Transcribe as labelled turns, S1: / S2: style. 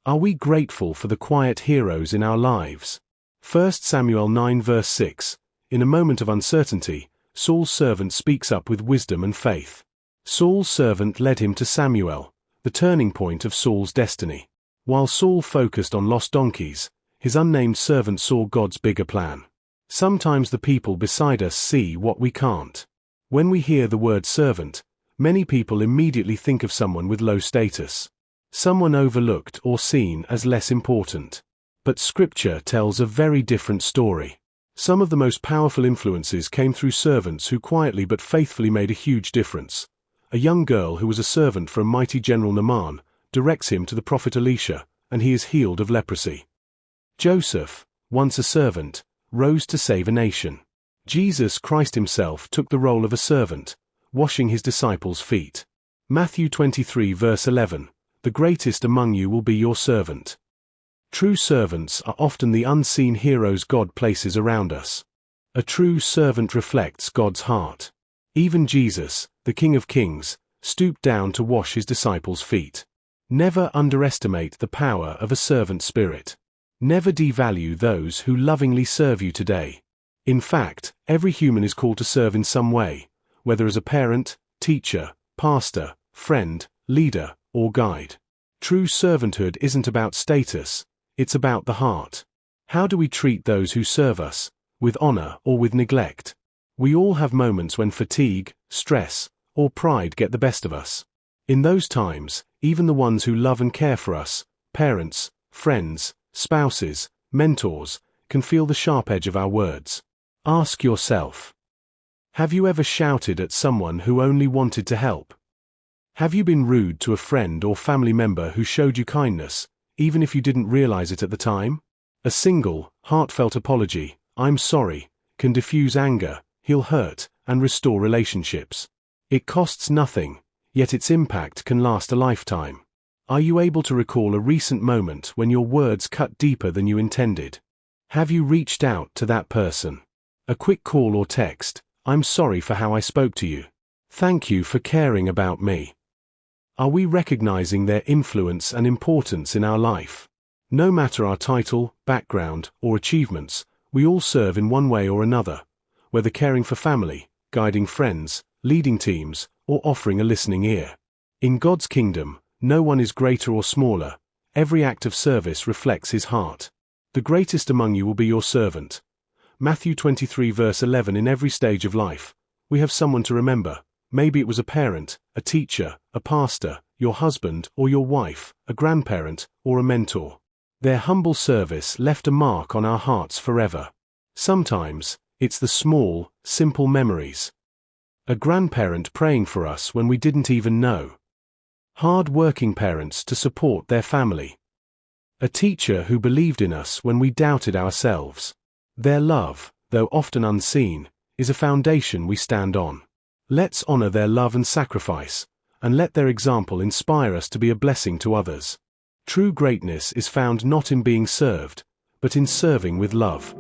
S1: Are we grateful for the quiet heroes in our lives? 1 Samuel 9 verse 6. In a moment of uncertainty, Saul's servant speaks up with wisdom and faith. Saul's servant led him to Samuel, the turning point of Saul's destiny. While Saul focused on lost donkeys, his unnamed servant saw God's bigger plan. Sometimes the people beside us see what we can't. When we hear the word servant, many people immediately think of someone with low status, someone overlooked or seen as less important. But Scripture tells a very different story. Some of the most powerful influences came through servants who quietly but faithfully made a huge difference. A young girl who was a servant for a mighty general Naaman directs him to the prophet Elisha, and he is healed of leprosy. Joseph, once a servant, rose to save a nation. Jesus Christ himself took the role of a servant, washing his disciples' feet. Matthew 23 verse 11, "The greatest among you will be your servant." True servants are often the unseen heroes God places around us. A true servant reflects God's heart. Even Jesus, the King of Kings, stooped down to wash his disciples' feet. Never underestimate the power of a servant spirit. Never devalue those who lovingly serve you today. In fact, every human is called to serve in some way, whether as a parent, teacher, pastor, friend, leader, or guide. True servanthood isn't about status, it's about the heart. How do we treat those who serve us, with honor or with neglect? We all have moments when fatigue, stress, or pride get the best of us. In those times, even the ones who love and care for us, parents, friends, spouses, mentors, can feel the sharp edge of our words. Ask yourself, have you ever shouted at someone who only wanted to help? Have you been rude to a friend or family member who showed you kindness, even if you didn't realize it at the time? A single, heartfelt apology, "I'm sorry," can diffuse anger, heal hurt, and restore relationships. It costs nothing, yet its impact can last a lifetime. Are you able to recall a recent moment when your words cut deeper than you intended? Have you reached out to that person? A quick call or text, "I'm sorry for how I spoke to you. Thank you for caring about me." Are we recognizing their influence and importance in our life? No matter our title, background, or achievements, we all serve in one way or another, whether caring for family, guiding friends, leading teams, or offering a listening ear. In God's kingdom, no one is greater or smaller. Every act of service reflects his heart. The greatest among you will be your servant. Matthew 23 verse 11. In every stage of life, we have someone to remember. Maybe it was a parent, a teacher, a pastor, your husband or your wife, a grandparent, or a mentor. Their humble service left a mark on our hearts forever. Sometimes, it's the small, simple memories. A grandparent praying for us when we didn't even know. Hard-working parents to support their family. A teacher who believed in us when we doubted ourselves. Their love, though often unseen, is a foundation we stand on. Let's honor their love and sacrifice, and let their example inspire us to be a blessing to others. True greatness is found not in being served, but in serving with love.